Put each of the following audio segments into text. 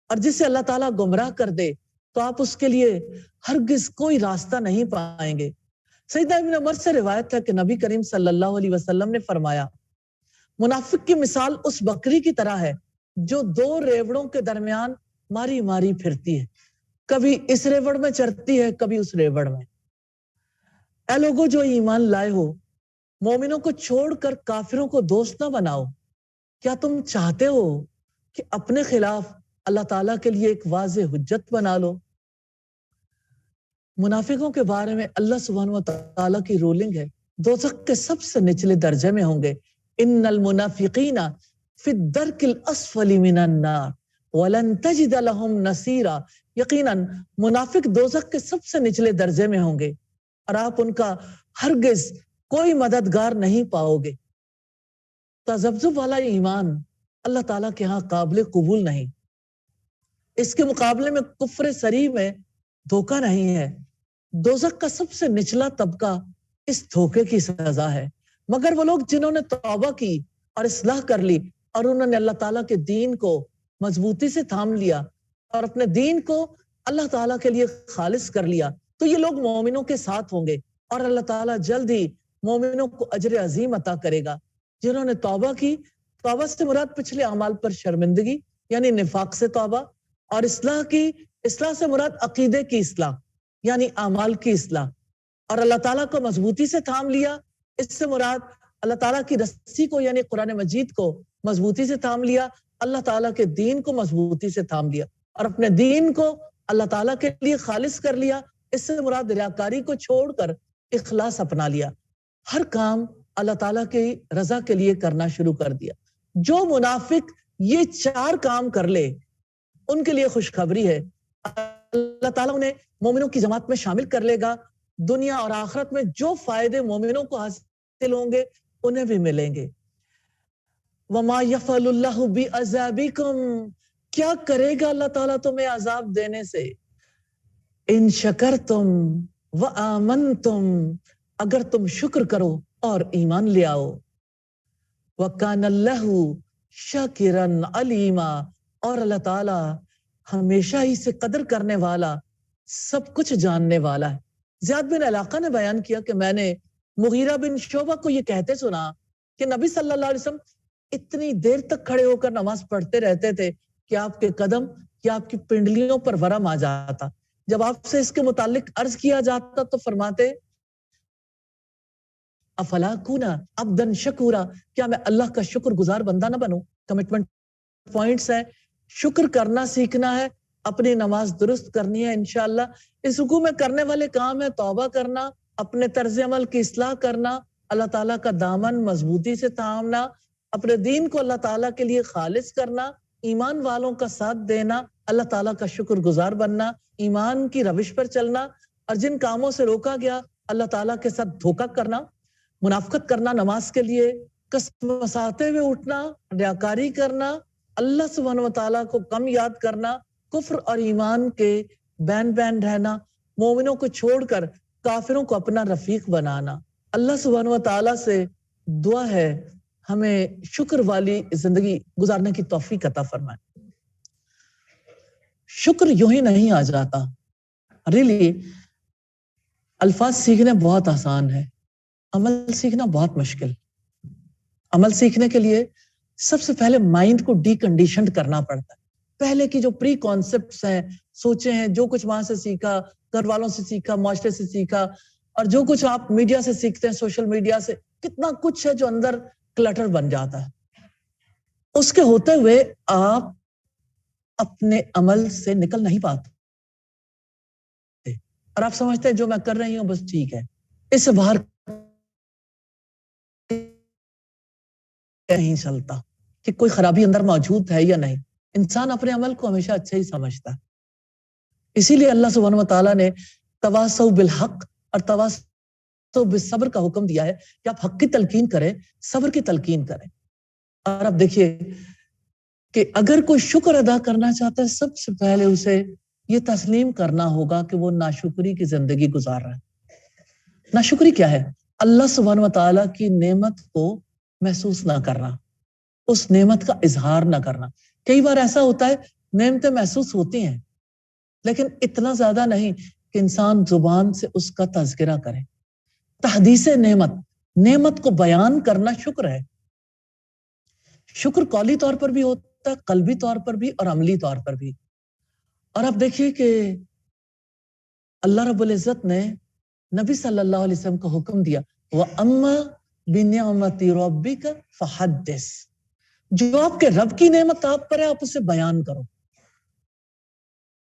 اور جسے اللہ تعالیٰ گمراہ کر دے تو آپ اس کے لیے ہرگز کوئی راستہ نہیں پائیں گے۔ سیدنا ابن عمر سے روایت ہے کہ نبی کریم صلی اللہ علیہ وسلم نے فرمایا، منافق کی مثال اس بکری کی طرح ہے جو دو ریوڑوں کے درمیان ماری ماری پھرتی ہے، کبھی اس ریوڑ میں چرتی ہے کبھی اس ریوڑ میں۔ اے لوگوں جو ایمان لائے ہو، مومنوں کو چھوڑ کر کافروں کو دوست نہ بناؤ۔ کیا تم چاہتے ہو کہ اپنے خلاف اللہ تعالیٰ کے لیے ایک واضح حجت بنا لو؟ منافقوں کے بارے میں اللہ سبحانہ و تعالیٰ کی رولنگ ہے، دوزخ کے سب سے نچلے درجے میں ہوں گے۔ ان المنافقین فی الدرک الاسفل من النار ولن تجد لهم نصیرا۔ یقیناً منافق دوزخ کے سب سے نچلے درجے میں ہوں گے اور آپ ان کا ہرگز کوئی مددگار نہیں پاؤ گے۔ تذبذب والا ایمان اللہ تعالیٰ کے ہاں قابل قبول نہیں، اس کے مقابلے میں کفر صریح میں دھوکہ نہیں ہے۔ دوزخ کا سب سے نچلا طبقہ اس دھوکے کی سزا ہے، مگر وہ لوگ جنہوں نے توبہ کی اور اصلاح کر لی اور انہوں نے اللہ تعالیٰ کے دین کو مضبوطی سے تھام لیا اور اپنے دین کو اللہ تعالیٰ کے لیے خالص کر لیا، تو یہ لوگ مومنوں کے ساتھ ہوں گے اور اللہ تعالیٰ جلد ہی مومنوں کو اجر عظیم عطا کرے گا۔ جنہوں نے توبہ کی، توبہ سے مراد پچھلے اعمال پر شرمندگی یعنی نفاق سے توبہ، اور اصلاح کی، اصلاح سے مراد عقیدے کی اصلاح یعنی اعمال کی اصلاح، اور اللہ تعالیٰ کو مضبوطی سے تھام لیا، اس سے مراد اللہ تعالیٰ کی رسی کو یعنی قرآن مجید کو مضبوطی سے تھام لیا، اللہ تعالیٰ کے دین کو مضبوطی سے تھام لیا اور اپنے دین کو اللہ تعالیٰ کے لیے خالص کر لیا، اس سے مراد ریاکاری کو چھوڑ کر اخلاص اپنا لیا، ہر کام اللہ تعالیٰ کی رضا کے لیے کرنا شروع کر دیا۔ جو منافق یہ چار کام کر لے ان کے لیے خوشخبری ہے، اللہ تعالیٰ انہیں مومنوں کی جماعت میں شامل کر لے گا، دنیا اور آخرت میں جو فائدے مومنوں کو حاصل ہوں گے انہیں بھی ملیں گے۔ وَمَا يَفْعَلُ اللَّهُ بِعَذَابِكُمْ، کیا کرے گا اللہ تعالیٰ تمہیں عذاب دینے سے؟ ان شکرتم وآمنتم، اگر تم شکر کرو اور ایمان لے آؤ۔ وَكَانَ اللَّهُ شَاكِرًا عَلِيمًا، اور اللہ تعالیٰ ہمیشہ ہی سے قدر کرنے والا، سب کچھ جاننے والا ہے۔ زیاد بن علاقہ نے بیان کیا کہ میں نے مغیرہ بن شعبہ کو یہ کہتے سنا کہ نبی صلی اللہ علیہ وسلم اتنی دیر تک کھڑے ہو کر نماز پڑھتے رہتے تھے کہ آپ کے قدم یا آپ کی پنڈلیوں پر ورم آ جاتا۔ جب آپ سے اس کے متعلق عرض کیا جاتا تو فرماتے، افلا کونا عبدن شکورا، کیا میں اللہ کا شکر گزار بندہ نہ بنوں؟ کمٹمنٹ پوائنٹس ہیں، شکر کرنا سیکھنا ہے، اپنی نماز درست کرنی ہے انشاءاللہ۔ اس رکوع میں کرنے والے کام ہے توبہ کرنا، اپنے طرز عمل کی اصلاح کرنا، اللہ تعالیٰ کا دامن مضبوطی سے تھامنا، اپنے دین کو اللہ تعالیٰ کے لیے خالص کرنا، ایمان والوں کا ساتھ دینا، اللہ تعالیٰ کا شکر گزار بننا، ایمان کی روش پر چلنا، اور جن کاموں سے روکا گیا اللہ تعالیٰ کے ساتھ دھوکہ کرنا، منافقت کرنا نماز کے لیے، کسمساتے ہوئے اٹھنا، ریاکاری کرنا، اللہ سبحانہ و تعالیٰ کو کم یاد کرنا، کفر اور ایمان کے بین بین رہنا، مومنوں کو چھوڑ کر کافروں کو اپنا رفیق بنانا۔ اللہ سبحانہ و تعالیٰ سے دعا ہے ہمیں شکر والی زندگی گزارنے کی توفیق عطا فرمائے۔ شکر یوں ہی نہیں آ جاتا، ریلی الفاظ سیکھنے بہت آسان ہے، عمل سیکھنا بہت مشکل۔ عمل سیکھنے کے لیے سب سے پہلے مائنڈ کو ڈی کنڈیشنڈ کرنا پڑتا ہے۔ پہلے کی جو پری کانسیپٹس ہیں، سوچیں ہیں، جو کچھ وہاں سے سیکھا، گھر والوں سے سیکھا، معاشرے سے سیکھا، اور جو کچھ آپ میڈیا سے سیکھتے ہیں، سوشل میڈیا سے، کتنا کچھ ہے جو اندر کلٹر بن جاتا ہے۔ اس کے ہوتے ہوئے آپ اپنے عمل سے نکل نہیں پاتے اور آپ سمجھتے ہیں جو میں کر رہی ہوں بس ٹھیک ہے، اس سے باہر نہیں چلتا کہ کوئی خرابی اندر موجود ہے یا نہیں۔ انسان اپنے عمل کو ہمیشہ اچھا ہی سمجھتا ہے، اسی لیے اللہ سبحانہ و تعالیٰ نے تواصوا بالحق اور تواصوا بالصبر کا حکم دیا ہے کہ آپ حق کی تلقین کریں، صبر کی تلقین کریں۔ اور اب دیکھیے کہ اگر کوئی شکر ادا کرنا چاہتا ہے، سب سے پہلے اسے یہ تسلیم کرنا ہوگا کہ وہ ناشکری کی زندگی گزار رہا ہے۔ ناشکری کیا ہے؟ اللہ سبحانہ و تعالیٰ کی نعمت کو محسوس نہ کرنا، اس نعمت کا اظہار نہ کرنا۔ کئی بار ایسا ہوتا ہے نعمتیں محسوس ہوتی ہیں، لیکن اتنا زیادہ نہیں کہ انسان زبان سے اس کا تذکرہ کرے۔ تحدیث نعمت کو بیان کرنا شکر ہے۔ شکر قولی طور پر بھی ہوتا ہے، قلبی طور پر بھی اور عملی طور پر بھی۔ اور اب دیکھیے کہ اللہ رب العزت نے نبی صلی اللہ علیہ وسلم کو حکم دیا، وَأَمَّا بِنِعْمَةِ رَبِّكَ فَحَدِّثْ، جو آپ کے رب کی نعمت آپ پر ہے آپ اسے بیان کرو۔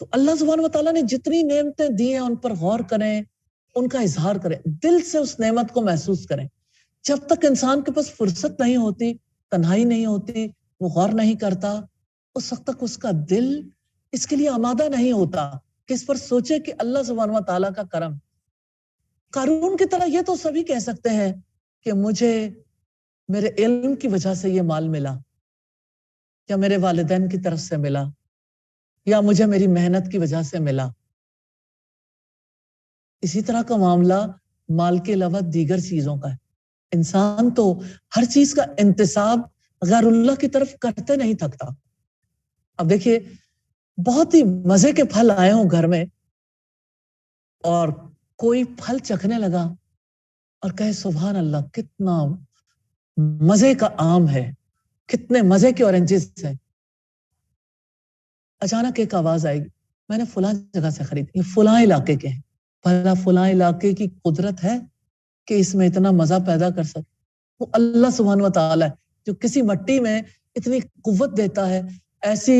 تو اللہ سبحانہ وتعالیٰ نے جتنی نعمتیں دی ہیں ان پر غور کریں، ان کا اظہار کریں، دل سے اس نعمت کو محسوس کریں۔ جب تک انسان کے پاس فرصت نہیں ہوتی، تنہائی نہیں ہوتی، وہ غور نہیں کرتا، اس وقت تک اس کا دل اس کے لیے آمادہ نہیں ہوتا کہ اس پر سوچے کہ اللہ سبحانہ وتعالیٰ کا کرم۔ قارون کی طرح یہ تو سبھی کہہ سکتے ہیں کہ مجھے میرے علم کی وجہ سے یہ مال ملا، یا میرے والدین کی طرف سے ملا، یا مجھے میری محنت کی وجہ سے ملا۔ اسی طرح کا معاملہ مال کے علاوہ دیگر چیزوں کا ہے۔ انسان تو ہر چیز کا انتساب غیر اللہ کی طرف کرتے نہیں تھکتا۔ اب دیکھیے بہت ہی مزے کے پھل آئے ہوں گھر میں اور کوئی پھل چکھنے لگا اور کہے سبحان اللہ کتنا مزے کا آم ہے، کتنے مزے کے اورنجز ہیں۔ اچانک ایک آواز آئے گی، میں نے فلاں جگہ سے خرید، یہ فلاں علاقے کے ہیں۔ بھلا فلاں علاقے کی قدرت ہے کہ اس میں اتنا مزہ پیدا کر سکے؟ وہ اللہ سبحانہ وتعالی ہے جو کسی مٹی میں اتنی قوت دیتا ہے، ایسی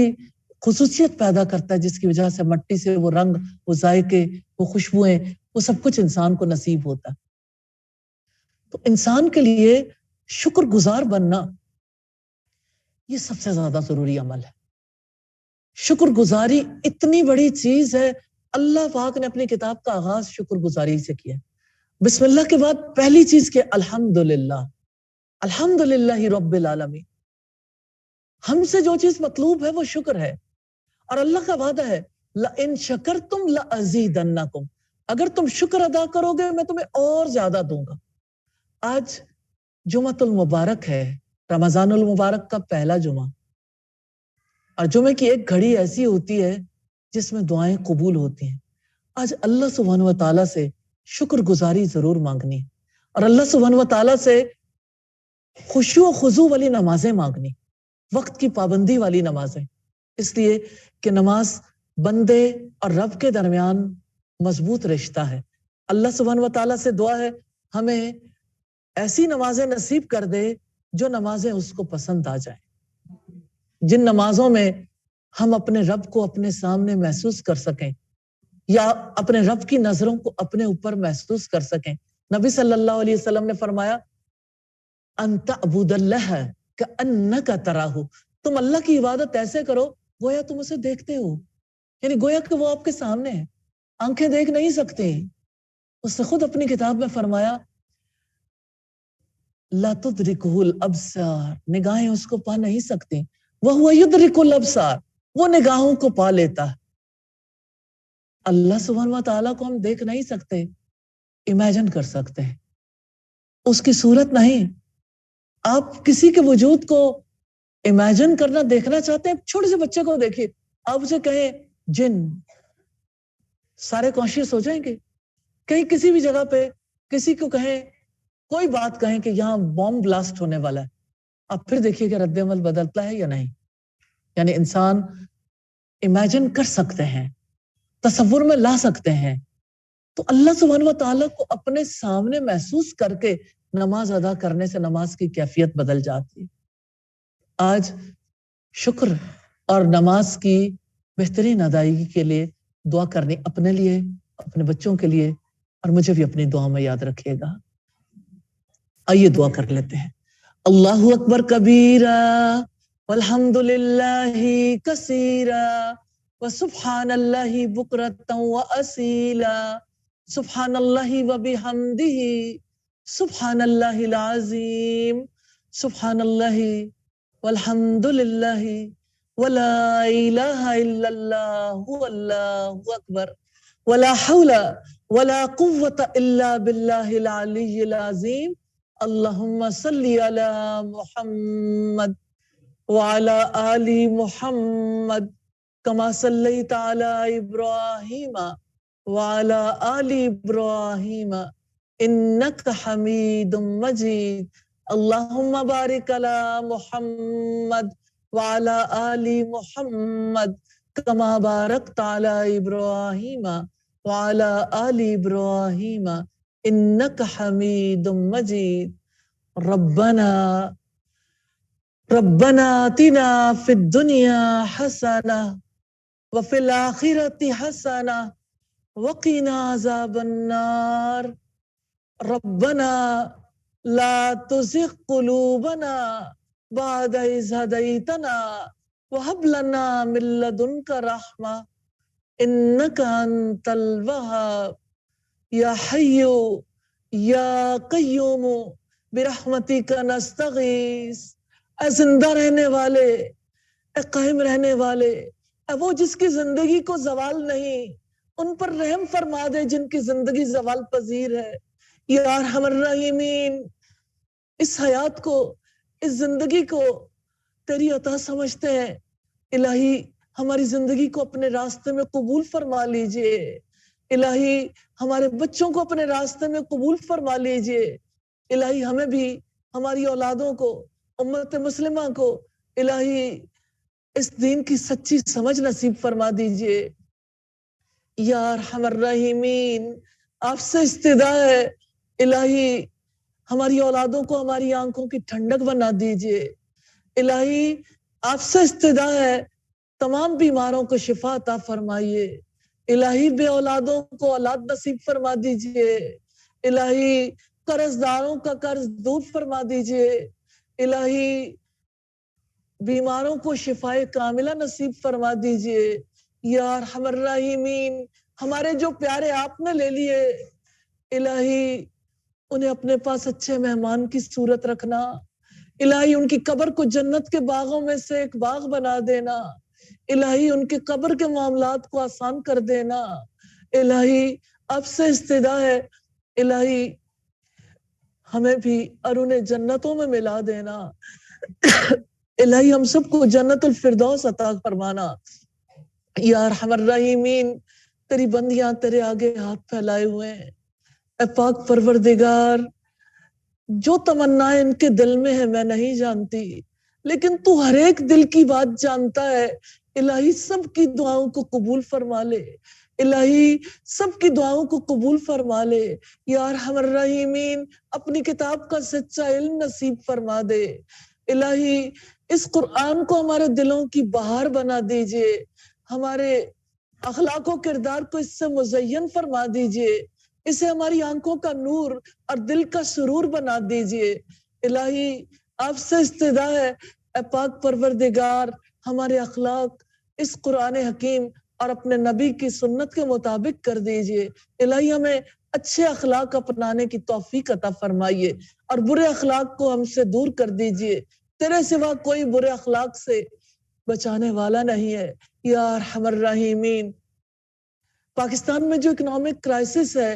خصوصیت پیدا کرتا ہے جس کی وجہ سے مٹی سے وہ رنگ، وہ ذائقے، وہ خوشبوئیں، وہ سب کچھ انسان کو نصیب ہوتا ہے۔ تو انسان کے لیے شکر گزار بننا یہ سب سے زیادہ ضروری عمل ہے۔ شکر گزاری اتنی بڑی چیز ہے، اللہ پاک نے اپنی کتاب کا آغاز شکر گزاری سے کیا۔ بسم اللہ کے بعد پہلی چیز کہ الحمدللہ، الحمدللہ رب العالمین۔ ہم سے جو چیز مطلوب ہے وہ شکر ہے، اور اللہ کا وعدہ ہے لَإِن شَكَرْتُمْ لَأَزِيدَنَّكُمْ، اگر تم شکر ادا کرو گے میں تمہیں اور زیادہ دوں گا۔ آج جمعۃ المبارک ہے، رمضان المبارک کا پہلا جمعہ، اور جمعے کی ایک گھڑی ایسی ہوتی ہے جس میں دعائیں قبول ہوتی ہیں۔ آج اللہ سبحانہ وتعالیٰ سے شکر گزاری ضرور مانگنی ہے، اور اللہ سبحانہ وتعالیٰ سے خشوع و خضوع والی نمازیں مانگنی، وقت کی پابندی والی نمازیں، اس لیے کہ نماز بندے اور رب کے درمیان مضبوط رشتہ ہے۔ اللہ سبحانہ وتعالیٰ سے دعا ہے ہمیں ایسی نمازیں نصیب کر دے جو نمازیں اس کو پسند آ جائیں، جن نمازوں میں ہم اپنے رب کو اپنے سامنے محسوس کر سکیں، یا اپنے رب کی نظروں کو اپنے اوپر محسوس کر سکیں۔ نبی صلی اللہ علیہ وسلم نے فرمایا ان تعبد اللہ کأنک تراہ، تم اللہ کی عبادت ایسے کرو گویا تم اسے دیکھتے ہو، یعنی گویا کہ وہ آپ کے سامنے ہے، آنکھیں دیکھ نہیں سکتے۔ اس نے خود اپنی کتاب میں فرمایا لا تدرکہ الابصار، نگاہیں اس کو پا نہیں سکتی، وہو یدرک الابصار، وہ نگاہوں کو پا لیتا ہے۔ اللہ سبحانہ وتعالیٰ کو ہم دیکھ نہیں سکتے، امیجن کر سکتے ہیں، اس کی صورت نہیں۔ آپ کسی کے وجود کو امیجن کرنا، دیکھنا چاہتے ہیں، چھوٹے سے بچے کو دیکھیے، آپ اسے کہیں جن، سارے کانشیس ہو جائیں گے۔ کہیں کسی بھی جگہ پہ کسی کو کہیں، کوئی بات کہیں کہ یہاں بوم بلاسٹ ہونے والا ہے، آپ پھر دیکھیے کہ رد عمل بدلتا ہے یا نہیں۔ یعنی انسان امیجن کر سکتے ہیں، تصور میں لا سکتے ہیں۔ تو اللہ سبحانہ وتعالیٰ کو اپنے سامنے محسوس کر کے نماز ادا کرنے سے نماز کی کیفیت بدل جاتی ہے۔ آج شکر اور نماز کی بہترین ادائیگی کے لیے دعا کرنی، اپنے لیے، اپنے بچوں کے لیے، اور مجھے بھی اپنی دعا میں یاد رکھیے گا۔ آئیے دعا کر لیتے ہیں۔ اللہ اکبر کبیرا والحمدللہ کثیرا وسبحان اللہ بکرۃ واسیلا سبحان اللہ وبحمدہ سبحان اللہ العظیم سبحان اللہ والحمدللہ ولا الہ الا اللہ واللہ اکبر ولا حول ولا قوة الا باللہ العلی العظیم اللہم صلی علی محمد وعلی آل محمد کما صلیت علی ابراہیم وعلی آل ابراہیم انک حمید مجید اللہم بارک علی محمد وعلی آل محمد کما بارکت علی ابراہیم وعلی آل ابراہیم انک حمید مجید ربنا آتنا فی الدنیا حسنہ وفی الآخرۃ حسنہ وقنا عذاب النار ربنا لا تزغ قلوبنا بعد إذ هديتنا وهب لنا من لدنك رحمة إنك أنت الوهاب یا حی یا قیوم برحمتک نستغیث، اے زندہ رہنے والے، اے قائم رہنے والے، اے وہ جس کی زندگی کو زوال نہیں، ان پر رحم فرما دے جن کی زندگی زوال پذیر ہے۔ یا ارحم الراحمین، اس حیات کو، اس زندگی کو تیری عطا سمجھتے ہیں، الہی ہماری زندگی کو اپنے راستے میں قبول فرما لیجئے، الہی ہمارے بچوں کو اپنے راستے میں قبول فرما لیجئے، الہی ہمیں بھی، ہماری اولادوں کو، امت مسلمہ کو الہی اس دین کی سچی سمجھ نصیب فرما دیجئے۔ یا ارحم الراحمین، آپ سے استدعا ہے الہی ہماری اولادوں کو ہماری آنکھوں کی ٹھنڈک بنا دیجئے، الہی آپ سے استدعا ہے تمام بیماروں کو شفا عطا فرمائیے، الہی بے اولادوں کو اولاد نصیب فرما دیجئے، الہی قرض داروں کا قرض دور فرما دیجئے، الہی بیماروں کو شفا کاملہ نصیب فرما دیجئے۔ یا ارحم الراحمین، ہمارے جو پیارے آپ نے لے لیے الہی انہیں اپنے پاس اچھے مہمان کی صورت رکھنا، الہی ان کی قبر کو جنت کے باغوں میں سے ایک باغ بنا دینا، الہی ان کے قبر کے معاملات کو آسان کر دینا، الہی اب سے استدعا ہے الہی ہمیں بھی اور انہیں جنتوں میں ملا دینا، الہی ہم سب کو جنت الفردوس عطا فرمانا۔ یا ارحم الراحمین، تیری بندیاں تیرے آگے ہاتھ پھیلائے ہوئے ہیں، اے پاک پروردگار جو تمنائیں ان کے دل میں ہے میں نہیں جانتی، لیکن تو ہر ایک دل کی بات جانتا ہے، الہی سب کی دعاؤں کو قبول فرما لے، الہی سب کی دعاؤں کو قبول فرما لے۔ یا ارحم الراحمین، اپنی کتاب کا سچا علم نصیب فرما دے، الہی اس قرآن کو ہمارے دلوں کی بہار بنا دیجئے، ہمارے اخلاق و کردار کو اس سے مزین فرما دیجئے، اسے ہماری آنکھوں کا نور اور دل کا سرور بنا دیجئے۔ الہی آپ سے استدعا ہے اے پاک پروردگار ہمارے اخلاق اس قرآن حکیم اور اپنے نبی کی سنت کے مطابق کر دیجئے، الہی ہمیں اچھے اخلاق اپنانے کی توفیق عطا فرمائیے اور برے اخلاق کو ہم سے دور کر دیجئے، تیرے سوا کوئی برے اخلاق سے بچانے والا نہیں ہے۔ یا ارحم الراحمین، پاکستان میں جو اکنامک کرائسس ہے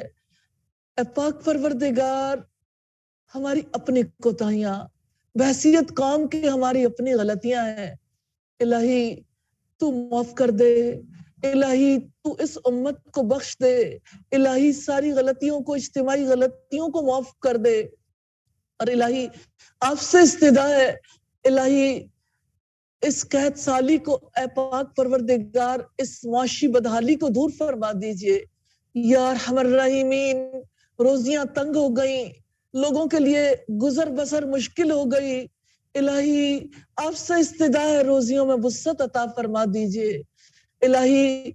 اے پاک پروردگار ہماری اپنی کوتاہیاں، بحثیت قوم کی ہماری اپنی غلطیاں ہیں، الہی تو معاف کر دے، الہی تو اس امت کو بخش دے، الہی ساری غلطیوں کو، اجتماعی غلطیوں کو معاف کر دے، اور الہی آپ سے استدعا ہے الہی اس قحط سالی کو اے پاک پروردگار اس معاشی بدحالی کو دور فرما دیجئے۔ یا ارحم الراحمین، روزیاں تنگ ہو گئیں، لوگوں کے لیے گزر بسر مشکل ہو گئی، الہی آپ سے استدعا ہے روزیوں میں وسعت عطا فرما دیجئے، الہی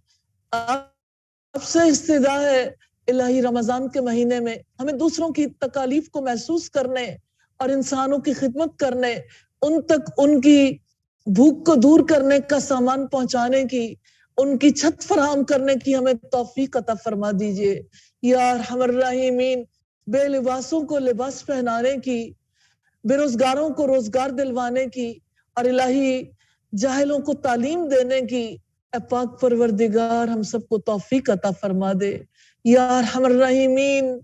آپ سے استدعا ہے الہی رمضان کے مہینے میں ہمیں دوسروں کی تکالیف کو محسوس کرنے اور انسانوں کی خدمت کرنے، ان تک ان کی بھوک کو دور کرنے کا سامان پہنچانے کی، ان کی چھت فراہم کرنے کی ہمیں توفیق عطا فرما دیجئے۔ یا ارحم الراحمین، بے لباسوں کو لباس پہنانے کی، بے روزگاروں کو روزگار دلوانے کی، اور الہی جاہلوں کو تعلیم دینے کی اے پاک پروردگار ہم سب کو توفیق عطا فرما دے۔ یا ارحم الراحمین،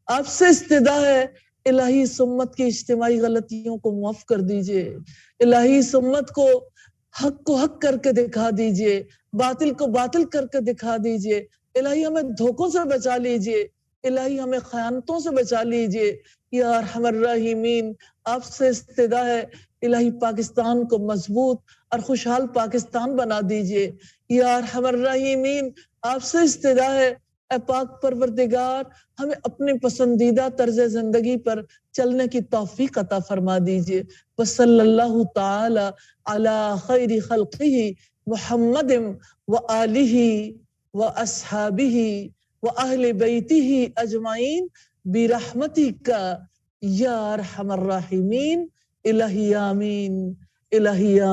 آپ سے استدعا ہے الہی اس امت کی اجتماعی غلطیوں کو معاف کر دیجئے، الہی اس امت کو حق کو حق کر کے دکھا دیجئے، باطل کو باطل کر کے دکھا دیجئے۔ الہی ہمیں دھوکوں سے بچا لیجئے، الہی ہمیں خیانتوں سے بچا لیجئے۔ یا ارحم الراحمین، آپ سے استدعا ہے الہی پاکستان کو مضبوط اور خوشحال پاکستان بنا دیجئے۔ یا ارحم الراحمین، آپ سے استدعا ہے اے پاک پروردگار ہمیں اپنے پسندیدہ طرز زندگی پر چلنے کی توفیق عطا فرما دیجئے۔ وصلی اللہ تعالی علی خیر خلقہ محمد وآلہ واصحابہ واہل بیتہ اجمعین برحمتک یا ارحم الراحمین۔ الہی آمین، الہی آمین۔